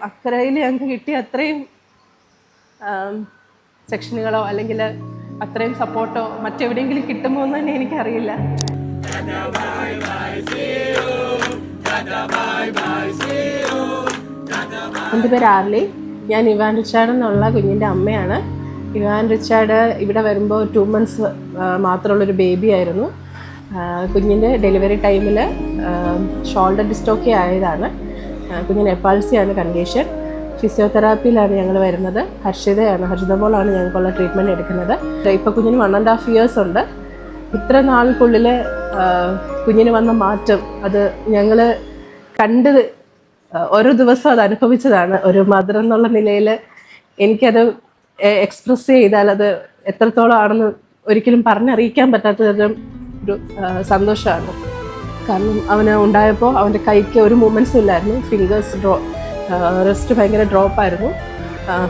അക്കരയിൽ ഞങ്ങൾക്ക് കിട്ടിയ അത്രയും സെക്ഷനുകളോ അല്ലെങ്കിൽ അത്രയും സപ്പോർട്ടോ മറ്റെവിടെയെങ്കിലും കിട്ടുമോ എന്ന് തന്നെ എനിക്കറിയില്ല. എൻ്റെ പേര് ആർലി. ഞാൻ ഇവാൻ റിച്ചാർഡ് എന്നുള്ള കുഞ്ഞിൻ്റെ അമ്മയാണ്. ഇവാൻ റിച്ചാർഡ് ഇവിടെ വരുമ്പോൾ 2 months മാത്രമുള്ളൊരു ബേബി ആയിരുന്നു. കുഞ്ഞിൻ്റെ ഡെലിവറി ടൈമിൽ ഷോൾഡർ ഡിസ്റ്റോക്കി ആയതാണ്. കുഞ്ഞിന് എപ്പാൾസിയാണ് കണ്ടീഷൻ. ഫിസിയോതെറാപ്പിയിലാണ് ഞങ്ങൾ വരുന്നത്. ഹർഷിത മോളാണ് ഞങ്ങൾക്കുള്ള ട്രീറ്റ്മെൻറ്റ് എടുക്കുന്നത്. ഇപ്പോൾ കുഞ്ഞിന് 1.5 years ഉണ്ട്. ഇത്ര നാൾക്കുള്ളിൽ കുഞ്ഞിന് വന്ന മാറ്റം അത് ഞങ്ങൾ കണ്ട് ഓരോ ദിവസവും അത് അനുഭവിച്ചതാണ്. ഒരു മദർ എന്നുള്ള നിലയിൽ എനിക്കത് എക്സ്പ്രസ് ചെയ്താൽ അത് എത്രത്തോളം ആണെന്ന് ഒരിക്കലും പറഞ്ഞറിയിക്കാൻ പറ്റാത്ത ഒരു സന്തോഷമാണ്. കാരണം അവന് ഉണ്ടായപ്പോൾ അവൻ്റെ കൈക്ക് ഒരു മൂവ്മെൻറ്റ്സും ഇല്ലായിരുന്നു. ഫിംഗേഴ്സ് റെസ്റ്റ് ഭയങ്കര ഡ്രോപ്പായിരുന്നു.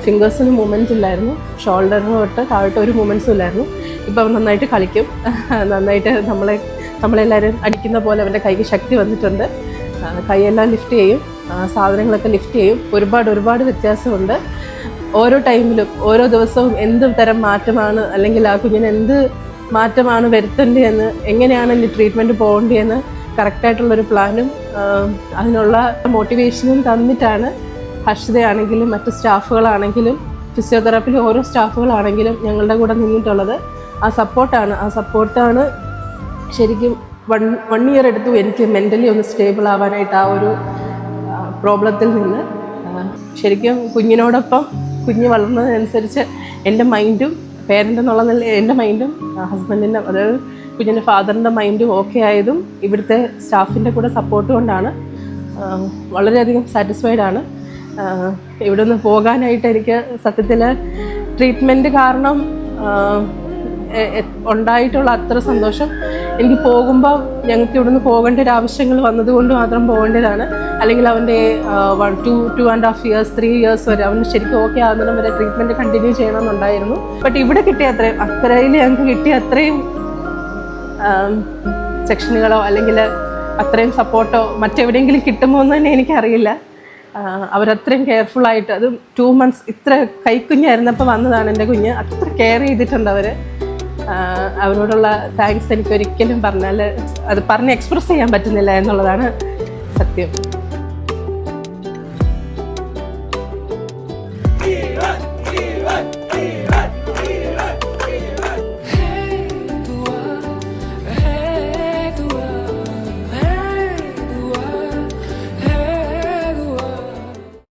ഫിംഗേഴ്സിന് മൂവ്മെൻറ്റ് ഇല്ലായിരുന്നു. ഷോൾഡറിന് തൊട്ട് താഴോട്ട് ഒരു മൂവ്മെൻറ്റ്സും ഇല്ലായിരുന്നു. ഇപ്പോൾ അവൻ നന്നായിട്ട് കളിക്കും. നന്നായിട്ട് നമ്മളെല്ലാവരും അടിക്കുന്ന പോലെ അവൻ്റെ കൈക്ക് ശക്തി വന്നിട്ടുണ്ട്. കൈയെല്ലാം ലിഫ്റ്റ് ചെയ്യും, സാധനങ്ങളൊക്കെ ലിഫ്റ്റ് ചെയ്യും. ഒരുപാട് വ്യത്യാസമുണ്ട്. ഓരോ ടൈമിലും ഓരോ ദിവസവും എന്ത് തരം മാറ്റമാണ് അല്ലെങ്കിൽ ആ കുഞ്ഞിന് എന്ത് മാറ്റമാണ് വരുത്തേണ്ടതെന്ന്, എങ്ങനെയാണ് എൻ്റെ ട്രീറ്റ്മെൻറ്റ് പോകേണ്ടതെന്ന് കറക്റ്റായിട്ടുള്ളൊരു പ്ലാനും അതിനുള്ള മോട്ടിവേഷനും തന്നിട്ടാണ് ഹർഷിതയാണെങ്കിലും മറ്റ് സ്റ്റാഫുകളാണെങ്കിലും ഫിസിയോതെറാപ്പിയിലെ ഓരോ സ്റ്റാഫുകളാണെങ്കിലും ഞങ്ങളുടെ കൂടെ നിന്നിട്ടുള്ളത്. ആ സപ്പോർട്ടാണ് ശരിക്കും 1 year എടുത്തു എനിക്ക് മെൻ്റലി ഒന്ന് സ്റ്റേബിൾ ആവാനായിട്ട്. ആ ഒരു പ്രോബ്ലത്തിൽ നിന്ന് ശരിക്കും കുഞ്ഞിനോടൊപ്പം കുഞ്ഞ് വളർന്നതിനനുസരിച്ച് എൻ്റെ മൈൻഡും പേരൻ്റ് എന്നുള്ള എൻ്റെ മൈൻഡും ഹസ്ബൻഡിൻ്റെ അതായത് കുഞ്ഞിൻ്റെ ഫാദറിൻ്റെ മൈൻഡും ഓക്കെ ആയതും ഇവിടുത്തെ സ്റ്റാഫിൻ്റെ കൂടെ സപ്പോർട്ട് കൊണ്ടാണ്. വളരെയധികം സാറ്റിസ്ഫൈഡ് ആണ്. ഇവിടെ നിന്ന് പോകാനായിട്ട് എനിക്ക് സത്യത്തിൽ ട്രീറ്റ്മെൻറ്റ് കാരണം ഉണ്ടായിട്ടുള്ള അത്ര സന്തോഷം എനിക്ക് പോകുമ്പോൾ ഞങ്ങൾക്ക് ഇവിടുന്ന് പോകേണ്ട ഒരു ആവശ്യങ്ങൾ വന്നതുകൊണ്ട് മാത്രം പോകേണ്ടതാണ്. അല്ലെങ്കിൽ അവൻ്റെ 2.5 years 3 years വരെ അവന് ശരിക്കും ഓക്കെ ആകുന്നതിനും വരെ ട്രീറ്റ്മെൻറ്റ് കണ്ടിന്യൂ ചെയ്യണമെന്നുണ്ടായിരുന്നു. ബട്ട് ഇവിടെ കിട്ടിയ അത്രയും അക്കരയിൽ ഞങ്ങൾക്ക് കിട്ടിയ അത്രയും സെക്ഷനുകളോ അല്ലെങ്കിൽ അത്രയും സപ്പോർട്ടോ മറ്റെവിടെയെങ്കിലും കിട്ടുമോ എന്ന് തന്നെ എനിക്കറിയില്ല. അവരത്രയും കെയർഫുള്ളായിട്ട്, അത് 2 months ഇത്ര കൈക്കുഞ്ഞായിരുന്നപ്പോൾ വന്നതാണ് എൻ്റെ കുഞ്ഞ്. അത്ര കെയർ ചെയ്തിട്ടുണ്ട് അവർ. അവരോടുള്ള താങ്ക്സ് എനിക്കൊരിക്കലും പറഞ്ഞാൽ അത് പറഞ്ഞ് എക്സ്പ്രസ് ചെയ്യാൻ പറ്റുന്നില്ല എന്നുള്ളതാണ്